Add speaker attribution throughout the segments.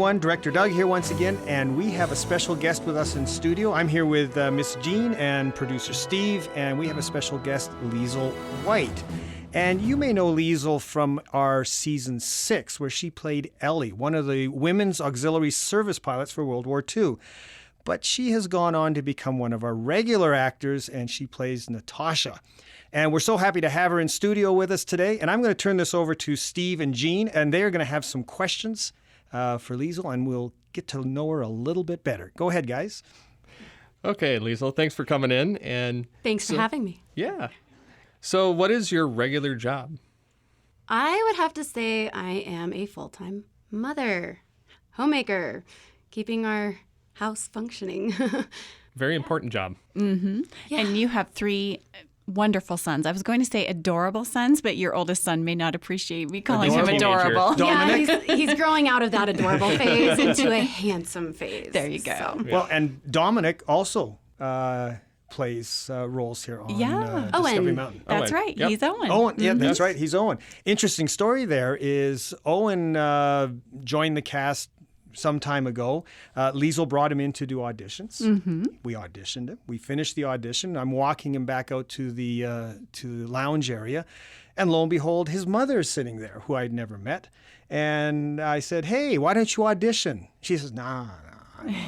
Speaker 1: everyone. Director Doug here once again, and we have a special guest with us in studio. I'm here with Miss Jean and producer Steve, and we have a special guest, Liesl White. And you may know Liesl from our season 6, where she played Ellie, one of the women's auxiliary service pilots for World War II. But she has gone on to become one of our regular actors, and she plays Natasha. And we're so happy to have her in studio with us today. And I'm going to turn this over to Steve and Jean, and they are going to have some questions for Liesl, and we'll get to know her a little bit better. Go ahead, guys.
Speaker 2: Okay, Liesl, thanks for coming in. And
Speaker 3: thanks for having me.
Speaker 2: Yeah. So what is your regular job?
Speaker 3: I would have to say I am a full-time mother, homemaker, keeping our house functioning.
Speaker 2: Very important job.
Speaker 4: Mm-hmm.
Speaker 3: Yeah.
Speaker 4: And you have 3 wonderful sons. I was going to say adorable sons, but your oldest son may not appreciate me calling him adorable.
Speaker 3: Yeah, he's growing out of that adorable phase into a handsome phase.
Speaker 4: There you go.
Speaker 3: So.
Speaker 2: Yeah.
Speaker 1: Well, and Dominic also plays roles here on Discovery Mountain.
Speaker 4: That's
Speaker 2: Owen.
Speaker 4: right.
Speaker 2: Yep.
Speaker 4: He's Owen.
Speaker 1: Owen, yeah, that's
Speaker 2: Yes.
Speaker 1: right. He's Owen. Interesting story there is Owen joined the cast some time ago. Liesl brought him in to do auditions. Mm-hmm. We auditioned him. We finished the audition. I'm walking him back out to the lounge area, and lo and behold, his mother is sitting there, who I'd never met. And I said, "Hey, why don't you audition?" She says, "Nah,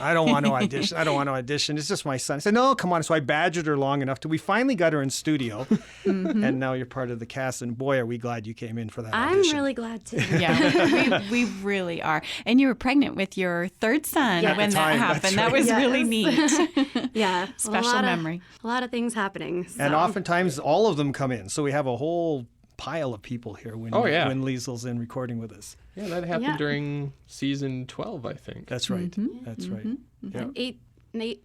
Speaker 1: I don't want to audition. I don't want to audition. It's just my son." I said, "No, come on." So I badgered her long enough till we finally got her in studio. Mm-hmm. And now you're part of the cast. And boy, are we glad you came in for that audition.
Speaker 3: I'm really glad to.
Speaker 4: Yeah, we really are. And you were pregnant with your 3rd son
Speaker 3: Yeah.
Speaker 4: when
Speaker 1: At the
Speaker 4: that
Speaker 1: time,
Speaker 4: happened.
Speaker 1: that's
Speaker 4: That
Speaker 1: right.
Speaker 4: was
Speaker 3: Yes.
Speaker 4: really neat.
Speaker 3: Yeah.
Speaker 4: Special memory.
Speaker 3: A lot of things happening. So.
Speaker 1: And oftentimes all of them come in. So we have a whole pile of people here when Liesl's in recording with us.
Speaker 2: Yeah, that happened during season 12, I think.
Speaker 1: That's right.
Speaker 4: Mm-hmm.
Speaker 1: That's right. Yeah.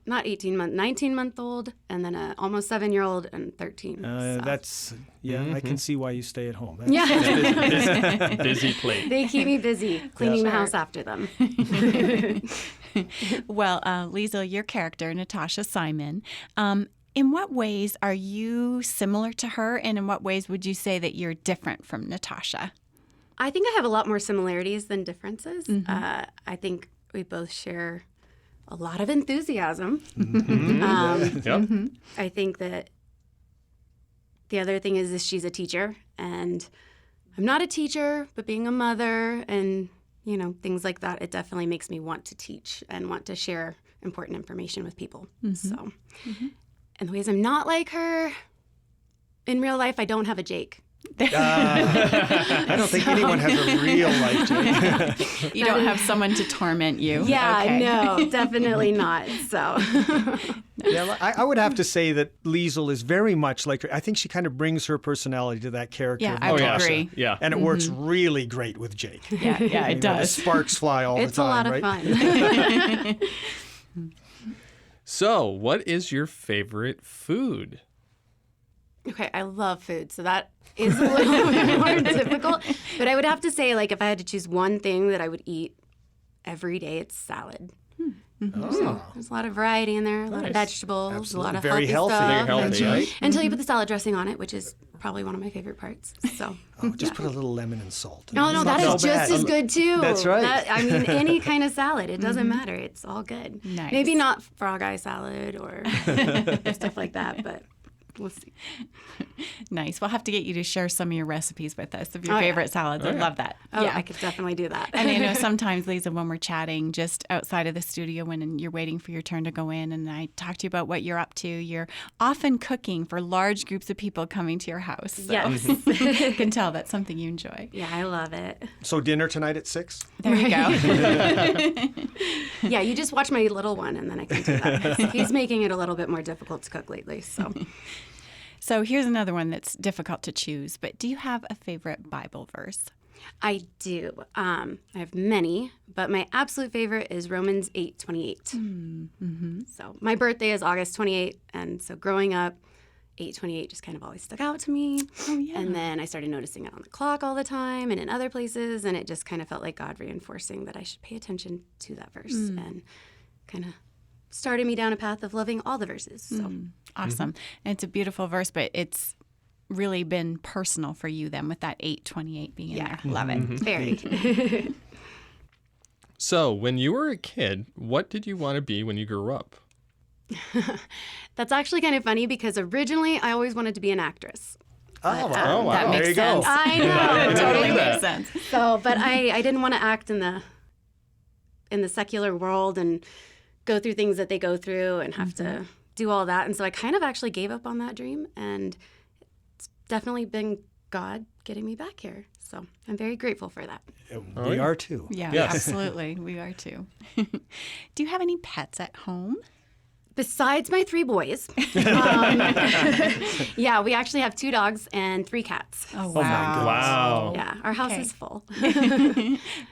Speaker 3: Not 19-month-old, and then an almost 7-year-old and 13. So.
Speaker 1: That's, I can see why you stay at home.
Speaker 3: Yeah.
Speaker 2: Busy plate.
Speaker 3: They keep me busy cleaning the house after them.
Speaker 4: Well, Liesl, your character, Natasha Simon, in what ways are you similar to her, and in what ways would you say that you're different from Natasha?
Speaker 3: I think I have a lot more similarities than differences.
Speaker 4: Mm-hmm.
Speaker 3: I think we both share a lot of enthusiasm.
Speaker 2: Yep.
Speaker 3: I think that the other thing is she's a teacher, and I'm not a teacher, but being a mother and, things like that, it definitely makes me want to teach and want to share important information with people.
Speaker 4: Mm-hmm.
Speaker 3: So, and the ways I'm not like her, in real life, I don't have a Jake.
Speaker 1: I don't think anyone has a real life, Jake.
Speaker 4: You don't have someone to torment you.
Speaker 3: Yeah,
Speaker 4: Okay.
Speaker 3: no, definitely not. So,
Speaker 1: Yeah, I would have to say that Liesl is very much like her. I think she kind of brings her personality to that character.
Speaker 4: Yeah,
Speaker 1: of
Speaker 4: I would
Speaker 1: Natasha.
Speaker 4: agree.
Speaker 2: Yeah.
Speaker 1: And it works really great with Jake.
Speaker 4: Yeah, it
Speaker 1: The
Speaker 4: does.
Speaker 1: sparks fly all
Speaker 3: it's
Speaker 1: the
Speaker 3: a
Speaker 1: time,
Speaker 3: lot of
Speaker 1: right?
Speaker 3: fun.
Speaker 2: So what is your favorite food?
Speaker 3: Okay, I love food, so that is a little bit more difficult. But I would have to say, if I had to choose one thing that I would eat every day, it's salad.
Speaker 1: Oh.
Speaker 3: There's a lot of variety in there, a lot of
Speaker 2: Nice.
Speaker 3: vegetables,
Speaker 1: Absolutely.
Speaker 3: a lot of
Speaker 1: Very healthy.
Speaker 3: stuff.
Speaker 2: Very healthy,
Speaker 1: That's
Speaker 2: yeah.
Speaker 1: right.
Speaker 3: Until you put the salad dressing on it, which is probably one of my favorite parts. So,
Speaker 1: Just put a little lemon and salt.
Speaker 3: no,
Speaker 1: It's
Speaker 3: that
Speaker 1: not
Speaker 3: is
Speaker 1: so
Speaker 3: just
Speaker 1: bad.
Speaker 3: as good too.
Speaker 1: That's right.
Speaker 3: Any kind of salad, it doesn't matter. It's all good.
Speaker 4: Nice.
Speaker 3: Maybe not frog eye salad or stuff like that, but we'll see.
Speaker 4: Nice. We'll have to get you to share some of your recipes with us of your
Speaker 3: Oh, yeah.
Speaker 4: favorite salads. I love that.
Speaker 3: Oh,
Speaker 4: yeah.
Speaker 3: I could definitely do that.
Speaker 4: And I know sometimes, Lisa, when we're chatting just outside of the studio when you're waiting for your turn to go in, and I talk to you about what you're up to, you're often cooking for large groups of people coming to your house. So
Speaker 3: Yes.
Speaker 4: I can tell that's something you enjoy.
Speaker 3: Yeah, I love it.
Speaker 1: So dinner tonight at 6?
Speaker 4: There you go.
Speaker 3: Yeah, you just watch my little one, and then I can do that. He's making it a little bit more difficult to cook lately. So,
Speaker 4: So here's another one that's difficult to choose, but do you have a favorite Bible verse?
Speaker 3: I do. I have many, but my absolute favorite is Romans 8:28. So my birthday is August 28th, and so growing up, 8:28 just kind of always stuck out to me.
Speaker 4: Oh, yeah.
Speaker 3: And then I started noticing it on the clock all the time and in other places, and it just kind of felt like God reinforcing that I should pay attention to that verse and kind of started me down a path of loving all the verses. So.
Speaker 4: Awesome. And it's a beautiful verse, but it's really been personal for you then with that 8:28 being in there. Love it.
Speaker 3: Very.
Speaker 2: So, when you were a kid, what did you want to be when you grew up?
Speaker 3: That's actually kind of funny because originally I always wanted to be an actress.
Speaker 1: Oh,
Speaker 3: But,
Speaker 1: wow.
Speaker 4: that
Speaker 1: There
Speaker 4: makes
Speaker 1: you go.
Speaker 4: sense.
Speaker 3: I know.
Speaker 4: It totally
Speaker 2: Yeah.
Speaker 4: makes sense.
Speaker 3: So, but I didn't want to act in the secular world and go through things that they go through and have to do all that. And so I kind of actually gave up on that dream, and it's definitely been God getting me back here. So I'm very grateful for that.
Speaker 1: We are too.
Speaker 4: Yeah,
Speaker 2: Yes.
Speaker 4: absolutely. We are too. Do you have any pets at home?
Speaker 3: Besides my 3 boys, yeah, we actually have 2 dogs and 3 cats.
Speaker 4: Oh,
Speaker 1: my goodness.
Speaker 2: Wow.
Speaker 3: Yeah, our house
Speaker 4: Okay.
Speaker 3: is full.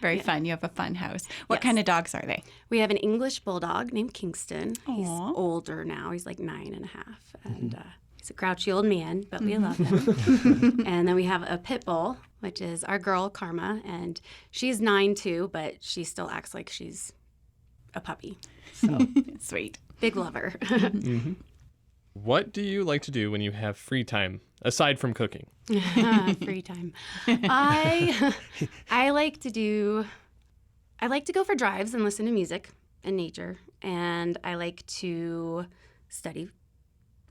Speaker 4: Very fun. You have a fun house. What
Speaker 3: Yes.
Speaker 4: kind of dogs are they?
Speaker 3: We have an English bulldog named Kingston. He's
Speaker 4: Aw.
Speaker 3: older now. He's like 9.5. And he's a grouchy old man, but we love him. And then we have a pit bull, which is our girl, Karma. And she's 9 too, but she still acts like she's a puppy. So
Speaker 4: Sweet.
Speaker 3: big lover.
Speaker 2: What do you like to do when you have free time, aside from cooking?
Speaker 3: Free time. I like to go for drives and listen to music and nature, and I like to study.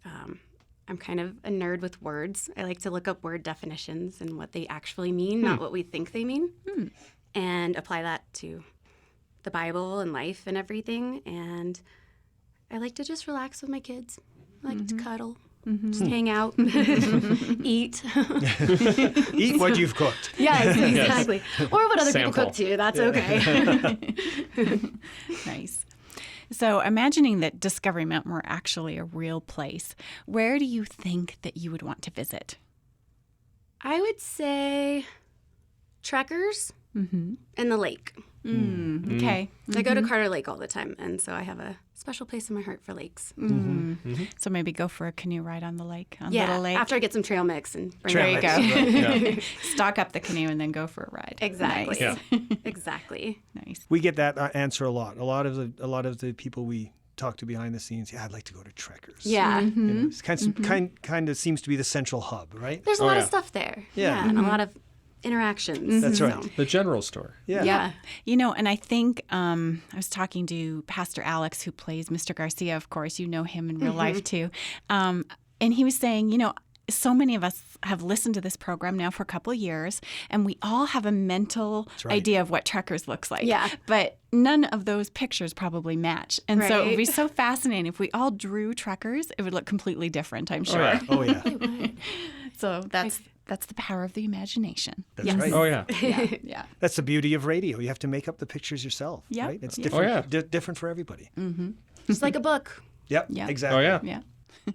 Speaker 3: I'm kind of a nerd with words. I like to look up word definitions and what they actually mean, not what we think they mean, and apply that to the Bible and life and everything. And I like to just relax with my kids. I like to cuddle, just hang out, eat.
Speaker 1: Eat what you've cooked.
Speaker 3: Yes, exactly. Or what other
Speaker 2: Sample.
Speaker 3: people cook too. That's okay.
Speaker 4: Nice. So, imagining that Discovery Mountain were actually a real place, where do you think that you would want to visit?
Speaker 3: I would say trekkers and the lake.
Speaker 4: Okay.
Speaker 3: I go to Carter Lake all the time, and so I have a special place in my heart for lakes.
Speaker 4: So maybe go for a canoe ride on the lake, on
Speaker 3: Yeah,
Speaker 4: Little Lake.
Speaker 3: after I get some trail mix and bring
Speaker 1: Trail
Speaker 3: it
Speaker 1: mix,
Speaker 3: back.
Speaker 1: right.
Speaker 4: Stock up the canoe and then go for a ride.
Speaker 3: Exactly.
Speaker 4: Nice.
Speaker 2: Yeah.
Speaker 3: Exactly.
Speaker 4: Nice.
Speaker 1: We get that answer a lot. A lot of the people we talk to behind the scenes. Yeah, I'd like to go to Trekkers.
Speaker 3: Yeah.
Speaker 1: You know, it's kind of seems to be the central hub, right?
Speaker 3: There's a
Speaker 2: Oh,
Speaker 3: lot
Speaker 2: yeah.
Speaker 3: of stuff there.
Speaker 1: Yeah.
Speaker 3: And a lot of interactions.
Speaker 1: That's right.
Speaker 3: So,
Speaker 2: The general store.
Speaker 1: Yeah.
Speaker 3: yeah.
Speaker 4: You know, and I think I was talking to Pastor Alex, who plays Mr. Garcia, of course. You know him in real life, too. And he was saying, you know, so many of us have listened to this program now for a couple of years, and we all have a mental
Speaker 1: right.
Speaker 4: idea of what Trekkers looks like.
Speaker 3: Yeah.
Speaker 4: But none of those pictures probably match. And so it would be
Speaker 3: Right.
Speaker 4: so fascinating. If we all drew Trekkers, it would look completely different, I'm sure.
Speaker 1: Oh yeah.
Speaker 4: So that's the power of the imagination.
Speaker 1: That's right.
Speaker 2: Oh, yeah.
Speaker 4: Yeah.
Speaker 1: That's the beauty of radio. You have to make up the pictures yourself.
Speaker 4: Yep.
Speaker 1: Right? It's
Speaker 4: Yeah.
Speaker 1: different.
Speaker 2: Oh, yeah.
Speaker 1: Different for everybody.
Speaker 3: Just like a book.
Speaker 1: Yep.
Speaker 4: Yeah.
Speaker 1: Exactly.
Speaker 2: Oh, yeah.
Speaker 4: Yeah.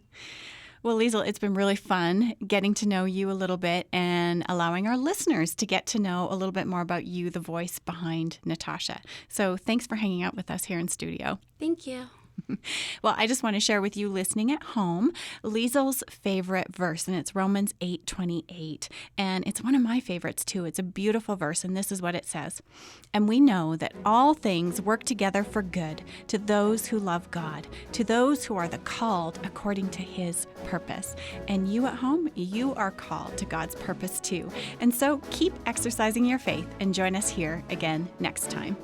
Speaker 4: Well, Liesl, it's been really fun getting to know you a little bit and allowing our listeners to get to know a little bit more about you, the voice behind Natasha. So thanks for hanging out with us here in studio.
Speaker 3: Thank you.
Speaker 4: Well, I just want to share with you listening at home Liesl's favorite verse, and it's Romans 8:28. And it's one of my favorites, too. It's a beautiful verse, and this is what it says. And we know that all things work together for good to those who love God, to those who are the called according to his purpose. And you at home, you are called to God's purpose, too. And so keep exercising your faith and join us here again next time.